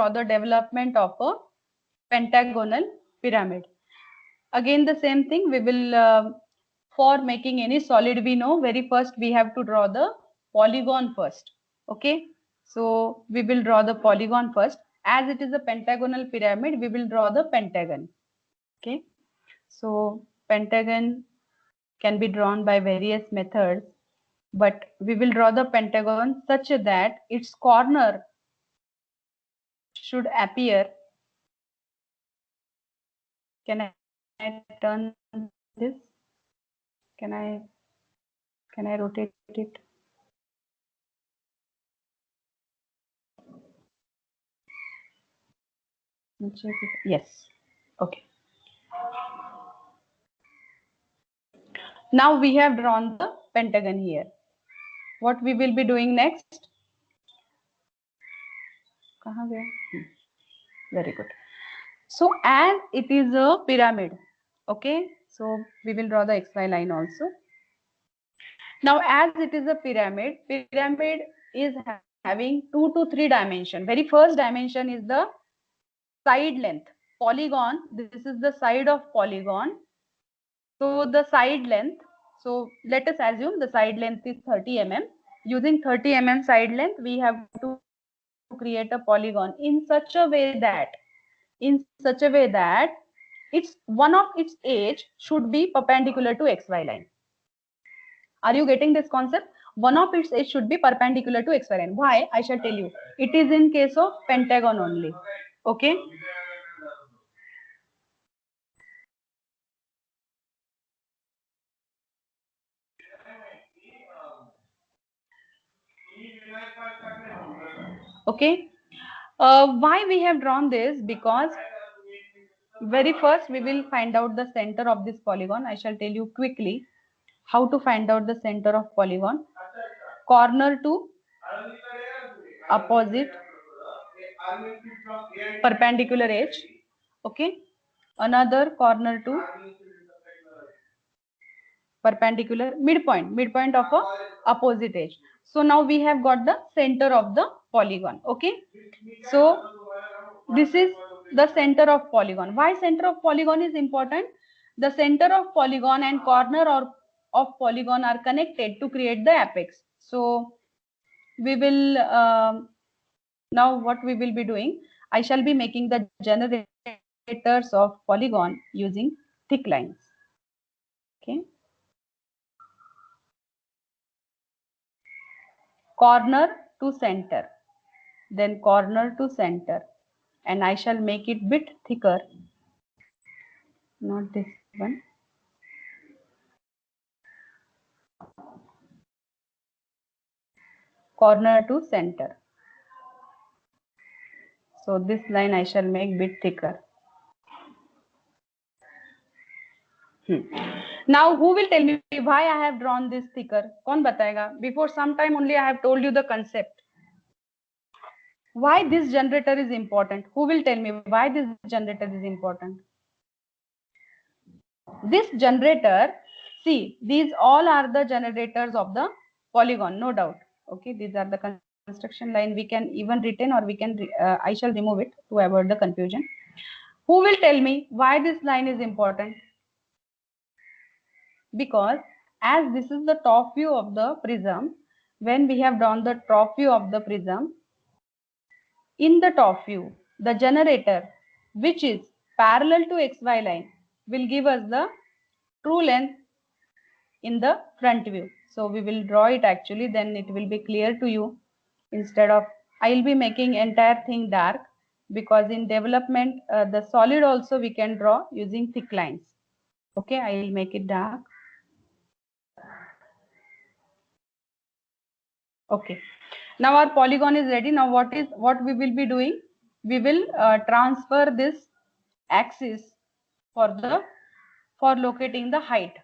the development of a pentagonal pyramid. Again, the same thing, we will, for making any solid, we know very first we have to draw the polygon first. Okay, so we will draw the polygon first. As it is a pentagonal pyramid, we will draw the pentagon. Okay, so pentagon can be drawn by various methods, but we will draw the pentagon such that its corner should appear. Can I turn this? Can I rotate it? Yes. Okay. Now we have drawn the pentagon here. What we will be doing next? Very good. So as it is a pyramid, okay, so we will draw the XY line also. Now as it is a pyramid is having 2 to 3 dimension. Very first dimension is the side length. Polygon, this is the side of polygon. So the side length, so let us assume the side length is 30 mm. Using 30 mm side length, we have to create a polygon in such a way that its one of its edge should be perpendicular to XY line. Are you getting this concept? One of its edge should be perpendicular to XY line. Why? I shall tell you. It is in case of pentagon only. Okay. Okay. Why we have drawn this? Because very first we will find out the center of this polygon. I shall tell you quickly how to find out the center of polygon. Corner to opposite perpendicular edge. Okay. Another corner to perpendicular midpoint of a opposite edge. So now we have got the center of the polygon. Okay. So this is the center of polygon. Why center of polygon is important? The center of polygon and corner of polygon are connected to create the apex. So we will now what we will be doing, I shall be making the generators of polygon using thick lines. Okay. Corner to center, then corner to center, and I shall make it bit thicker, not this one. Corner to center. So this line I shall make bit thicker. Now who will tell me why I have drawn this thicker? Kaun batayega? Before some time only I have told you the concept. Why this generator is important? Who will tell me why this generator is important? This generator, see, these all are the generators of the polygon, no doubt. Okay, these are the construction line. We can even retain, or we can, I shall remove it to avoid the confusion. Who will tell me why this line is important? Because as this is the top view of the prism, when we have drawn the top view of the prism, in the top view, the generator, which is parallel to XY line, will give us the true length in the front view. So we will draw it actually, then it will be clear to you. Instead of, I will be making entire thing dark, because in development, the solid also we can draw using thick lines. Okay, I will make it dark. Okay, now our polygon is ready. Now what we will be doing? We will transfer this axis for locating the height.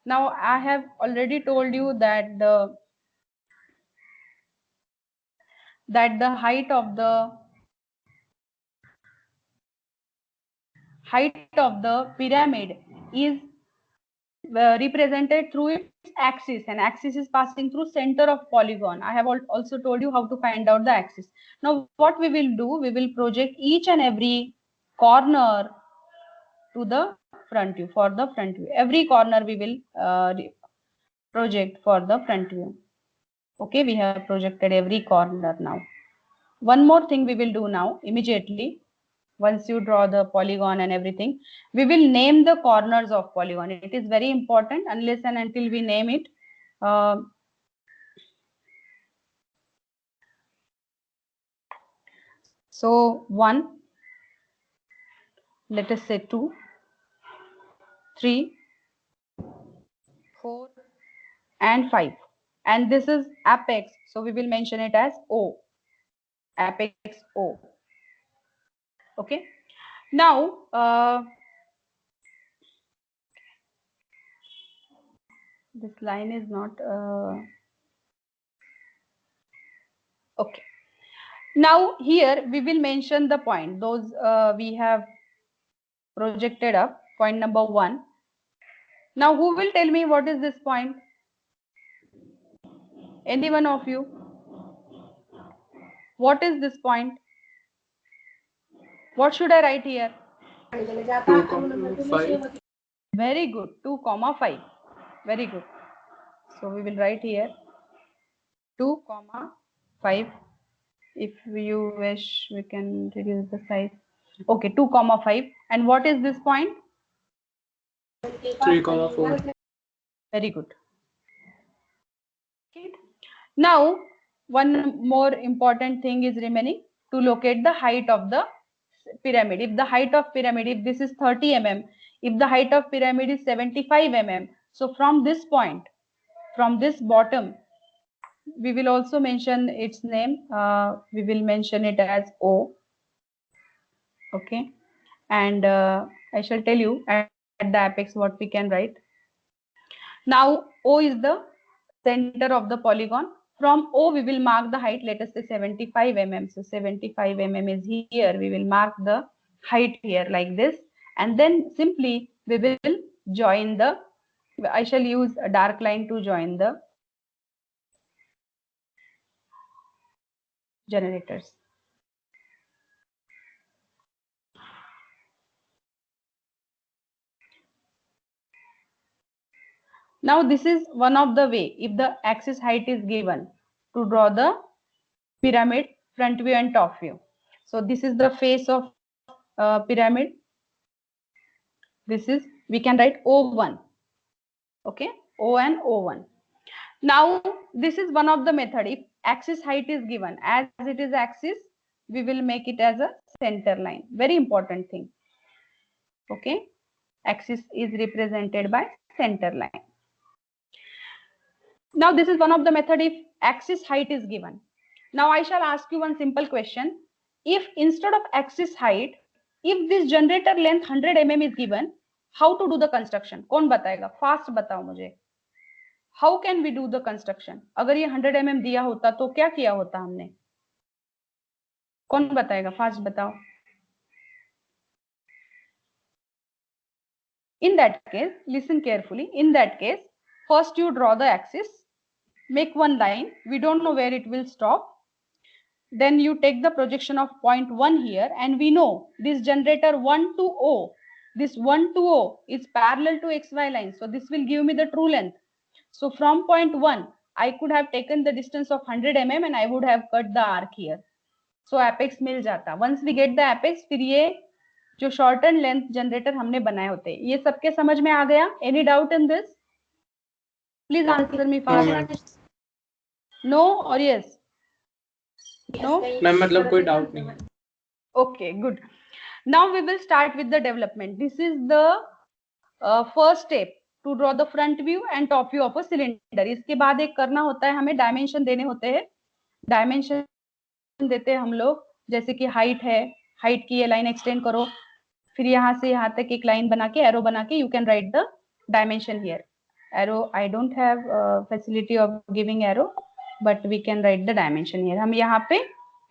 Now I have already told you that the height of the pyramid is represented through its axis, and axis is passing through center of polygon. I have also told you how to find out the axis. Now what we will do, we will project each and every corner to the front view. For the front view, every corner we will project for the front view. Okay, we have projected every corner. Now one more thing we will do now immediately. Once you draw the polygon and everything, we will name the corners of polygon. It is very important. Unless and until we name it, so 1, let us say 2, 3, 4 and 5, and this is apex, so we will mention it as O, apex O. Okay, now this line is not okay. Now here we will mention the point, those we have projected up. Point number 1. Now who will tell me what is this point? Any one of you? What is this point? What should I write here? 2,5. Very good. 2,5. Very good. So we will write here 2,5. If you wish, we can reduce the size. Okay, 2,5. And what is this point? 3,4. Very good. Okay. Now, one more important thing is remaining, to locate the height of the pyramid. If the height of pyramid, if this is 30 mm, if the height of pyramid is 75 mm, so from this point, from this bottom, we will also mention its name. We will mention it as O. Okay, and I shall tell you at the apex what we can write. Now O is the center of the polygon. From O we will mark the height, let us say 75 mm. So 75 mm is here. We will mark the height here like this, and then simply we will join the, I shall use a dark line to join the generators. Now this is one of the way, if the axis height is given, to draw the pyramid front view and top view. So this is the face of pyramid. This is, we can write O1. Okay, O and O1. Now this is one of the method. If axis height is given, as it is axis, we will make it as a center line. Very important thing. Okay, axis is represented by center line. Now this is one of the method if axis height is given. Now I shall ask you one simple question. If instead of axis height, if this generator length 100 mm is given, how to do the construction? कौन बताएगा? Fast बताओ मुझे. How can we do the construction? अगर ये 100 mm दिया होता तो क्या किया होता हमने? कौन बताएगा? Fast बताओ. In that case, listen carefully. In that case, first you draw the axis, make one line. We don't know where it will stop. Then you take the projection of point 1 here, and we know this generator 1 to O. This 1 to O is parallel to XY line. So this will give me the true length. So from point 1, I could have taken the distance of 100 mm and I would have cut the arc here. So apex मिल जाता. Once we get the apex, फिर ये जो shortened length generator हमने बनाए होते हैं, ये सबके समझ में आ गया? Any doubt in this? Please answer me fast. No or yes? No? Ma'am मतलब कोई डाउट नहीं है. Okay, good. Now we will start with the development. This is the first step to draw the front view and top view of a cylinder. इसके बाद एक करना होता है, हमें डायमेंशन देने होते हैं. डायमेंशन देते हैं हम लोग, जैसे कि हाइट है, हाइट की ये लाइन एक्सटेंड करो, फिर यहाँ से यहाँ तक एक लाइन बना के, एरो बना के, you can write the dimension here. Arrow I don't have facility of giving arrow, but we can write the dimension here. हम यहाँ पे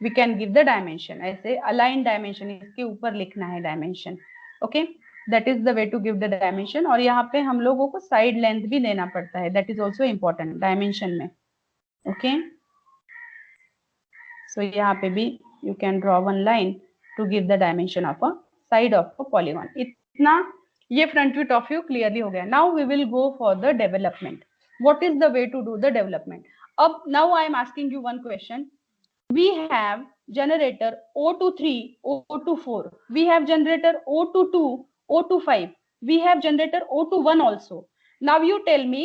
we can give the dimension, ऐसे align dimension, इसके ऊपर लिखना है dimension. Okay, that is the way to give the dimension. और यहाँ पे हम लोगों को साइड लेंथ भी लेना पड़ता है, that is also important dimension में। ओके, सो यहाँ पे भी you can draw one line to give the dimension of a side of a polygon. इतना ये front view top view clearly हो गया। Now we will go for the development. What is the way to do the development? अब now I am asking you one question. We have generator O23, O24. We have generator O22, O25. We have generator O21 also. Now you tell me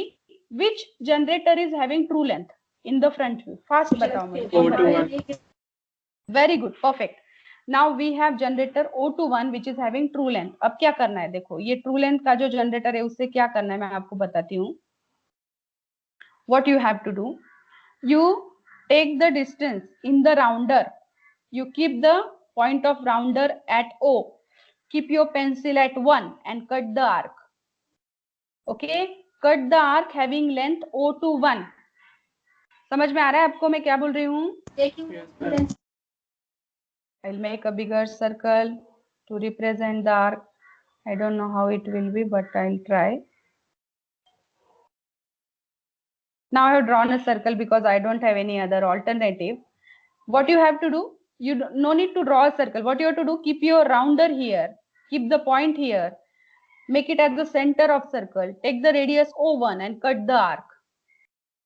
which generator is having true length in the front view. Fast batao mujhe. O21. Very good, perfect. Now we have generator O21 which is having true length. अब क्या करना है? देखो ये true length का जो generator है उससे क्या करना है मैं आपको बताती हूँ. What you have to do? You take the distance in the rounder. You keep the point of rounder at O. Keep your pencil at 1 and cut the arc. Okay, cut the arc having length O to 1. समझ में आ रहा है आपको मैं क्या बोल रही हूँ? I'll make a bigger circle to represent the arc. I don't know how it will be, but I'll try. Now I have drawn a circle because I don't have any other alternative. What you have to do? You no need to draw a circle. What you have to do? Keep your rounder here. Keep the point here. Make it at the center of circle. Take the radius O1 and cut the arc.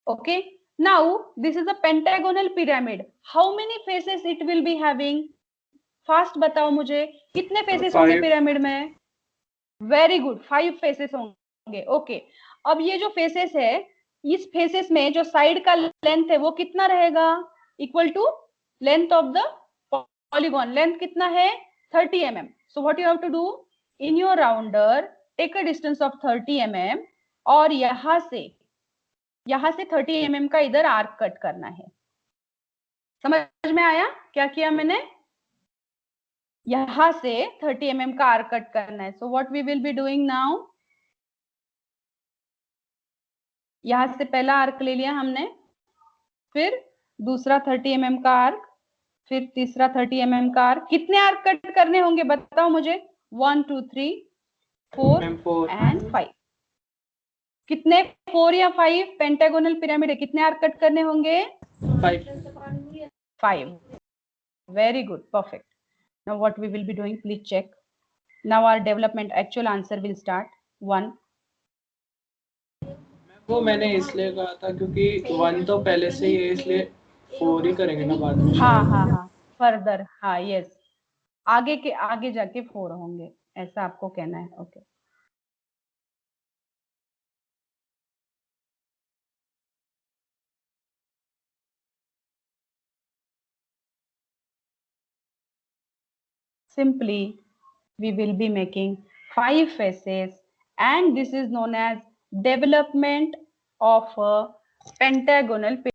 Okay. Now this is a pentagonal pyramid. How many faces it will be having? Fast बताओ मुझे कितने faces होंगे pyramid में? Very good. 5 faces होंगे. Okay. अब ये जो faces है इस faces में जो side का length है वो कितना रहेगा? Equal to length of the polygon. Length कितना है? 30 mm. So what you have to do? In your rounder, take a distance of 30 mm और यहाँ से 30 mm का इधर आर्क कट करना है। समझ में आया क्या किया मैंने? यहाँ से 30 mm का आर्क कट करना है। So what we will be doing now? यहाँ से पहला आर्क ले लिया हमने, फिर दूसरा 30 mm का आर्क, फिर तीसरा 30 mm का आर्क। कितने आर्क कट करने होंगे बताओ मुझे? 1 2 3 4 एंड 5। कितने 4 या 5? पेंटागोनल पिरामिड है, कितने आर्क कट करने होंगे? 5। Very good, perfect. Now what we will be doing, please check. Now our development actual answer will start 1. वो मैंने इसलिए कहा था क्योंकि 1 तो पहले से ही है इसलिए 4 ही करेंगे ना बाद में। हाँ फर्दर, हाँ यस, आगे जाके 4 होंगे ऐसा आपको कहना है। Okay simply we will be making 5 faces and this is known as development of a pentagonal